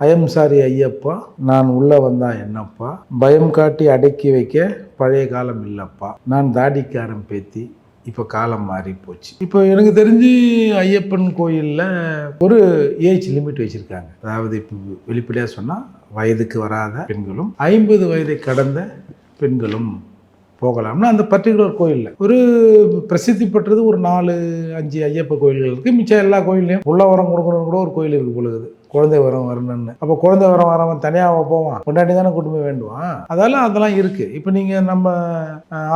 ஐயம் sorry Ayyappa, நான் உள்ள வந்தா என்னப்பா, பயம் காட்டி அடக்கி வைக்க பழைய காலம் இல்லப்பா, நான் தாடிக்காரன் பேத்தி, இப்போ காலம் மாறி போச்சு. இப்போ எனக்கு தெரிஞ்சு ஐயப்பன் கோயிலில் ஒரு ஏஜ் லிமிட் வச்சுருக்காங்க. அதாவது இப்போ வெளிப்படையாக சொன்னால் வயதுக்கு வராத பெண்களும் 50 வயதை கடந்த பெண்களும் போகலாம்னு அந்த பர்டிகுலர் கோயிலில் ஒரு பிரசித்தி பெற்றது ஒரு 4-5 ஐயப்ப கோயில்கள் இருக்குது. மிச்சம் எல்லா கோயில்லையும் உள்ள வரம் கொடுக்கணும்னு கூட ஒரு கோயில் இருக்குது பொழுது, குழந்தை வரம் வரணும்னு. அப்போ குழந்தை வரம் வரவன் தனியாக போவான், கொண்டாடி தானே கூட்டு போய் வேண்டுவான். அதெல்லாம் இருக்குது. இப்போ நீங்கள் நம்ம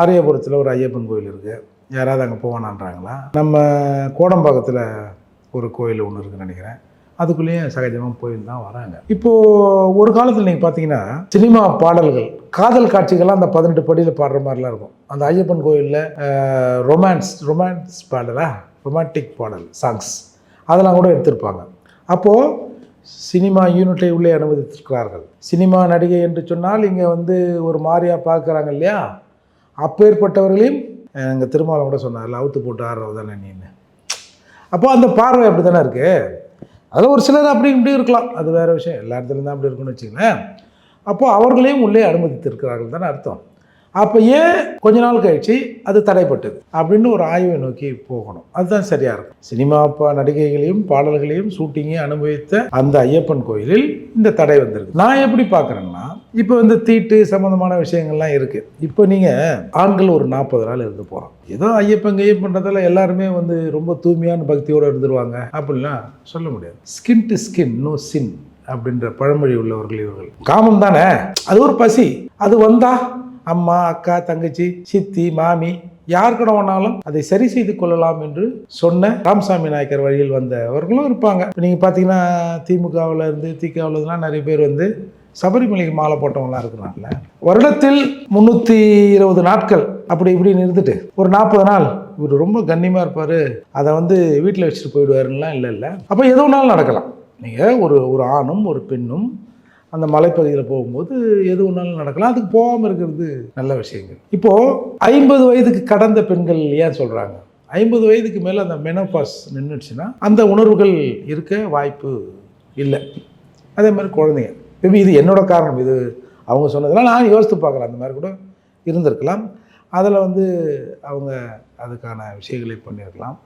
ஆரியபுரத்தில் ஒரு ஐயப்பன் கோயில் இருக்குது, யாராவது அங்கே போவானான்றாங்களா? நம்ம கோடம்பாக்கத்தில் ஒரு கோயில் ஒன்று இருக்குன்னு நினைக்கிறேன், அதுக்குள்ளேயும் சகஜமாக போயின்னு தான் வராங்க. இப்போது ஒரு காலத்தில் நீங்கள் பார்த்தீங்கன்னா சினிமா பாடல்கள், காதல் காட்சிகள்லாம் அந்த 18 படியில் பாடுற மாதிரிலாம் இருக்கும். அந்த ஐயப்பன் கோயிலில் ரொமான்ஸ் பாடலா, ரொமான்டிக் பாடல் சாங்ஸ் அதெல்லாம் கூட எடுத்திருப்பாங்க. அப்போது சினிமா யூனிட்டை உள்ளே அனுமதித்திருக்கிறார்கள். சினிமா நடிகை என்று சொன்னால் இங்கே ஒரு மாதிரியாக பார்க்குறாங்க இல்லையா? அப்பேற்பட்டவர்களையும் எங்கள் திருமாவளவன் கூட சொன்னார்ல, அவுத்து போட்டு ஆடுறது தானே நீன்னு. அப்போ அந்த பார்வை அப்படி தானே இருக்குது. அதில் ஒரு சிலர் அப்படி இப்படி இருக்கலாம், அது வேறு விஷயம். எல்லா இடத்துலையும் தான் அப்படி இருக்குன்னு வச்சுங்களேன். அப்போது அவர்களையும் உள்ளே அனுமதித்திருக்கிறார்கள் தானே அர்த்தம். அப்போ ஏன் கொஞ்ச நாள் கழிச்சு அது தடைப்பட்டது அப்படின்னு ஒரு ஆய்வை நோக்கி போகணும். அதுதான் சரியாக இருக்கும். சினிமா நடிகைகளையும் பாடல்களையும் ஷூட்டிங்கையும் அனுபவித்த அந்த ஐயப்பன் கோயிலில் இந்த தடை வந்திருக்கு. நான் எப்படி பார்க்குறேன்னா, இப்போ தீட்டு சம்மந்தமான விஷயங்கள்லாம் இருக்குது. இப்போ நீங்கள் ஆண்கள் ஒரு 40 நாள் இருந்து போகிறோம். ஏதோ ஐயப்பன்றதால எல்லாருமே ரொம்ப தூய்மையான பக்தியோடு இருந்துருவாங்க அப்படின்லாம் சொல்ல முடியாது. Skin to skin no sin அப்படின்ற பழமொழி உள்ளவர்கள் இவர்கள். காமம் தானே, அது ஒரு பசி. அது வந்தா அம்மா, அக்கா, தங்கச்சி, சித்தி, மாமி யார் கூட வேணாலும் அதை சரி செய்து கொள்ளலாம் என்று சொன்ன ராமசாமி நாயக்கர் வழியில் வந்தவர்களும் இருப்பாங்க. இப்போ நீங்கள் பார்த்தீங்கன்னா திமுகவில் இருந்து திகாவிலாம் நிறைய பேர் சபரிமலைக்கு மாலை போட்டவங்களாம் இருக்கிறாங்கல்ல. வருடத்தில் 320 நாட்கள் அப்படி இப்படின்னு இருந்துட்டு ஒரு 40 நாள் இவர் ரொம்ப கண்ணியமாக இருப்பார், அதை வீட்டில் வச்சுட்டு போயிடுவாருலாம் இல்லை. அப்போ எது வேணாலும் நடக்கலாம். நீங்கள் ஒரு ஆணும் ஒரு பெண்ணும் அந்த மலைப்பகுதியில் போகும்போது எது ஒன்றாலும் நடக்கலாம். அதுக்கு போகாமல் இருக்கிறது நல்ல விஷயங்கள். இப்போது 50 வயதுக்கு கடந்த பெண்கள் ஏன் சொல்கிறாங்க? 50 வயதுக்கு மேலே அந்த மெனோபாஸ் நின்றுச்சுன்னா அந்த உணர்வுகள் இருக்க வாய்ப்பு இல்லை. அதே மாதிரி குழந்தைங்க, மேபி இது என்னோட காரணம், இது அவங்க சொன்னதெல்லாம் நான் யோசித்து பார்க்குறேன். அந்த மாதிரி கூட இருந்திருக்கலாம். அதில் அவங்க அதுக்கான விஷயங்களை பண்ணியிருக்கலாம்.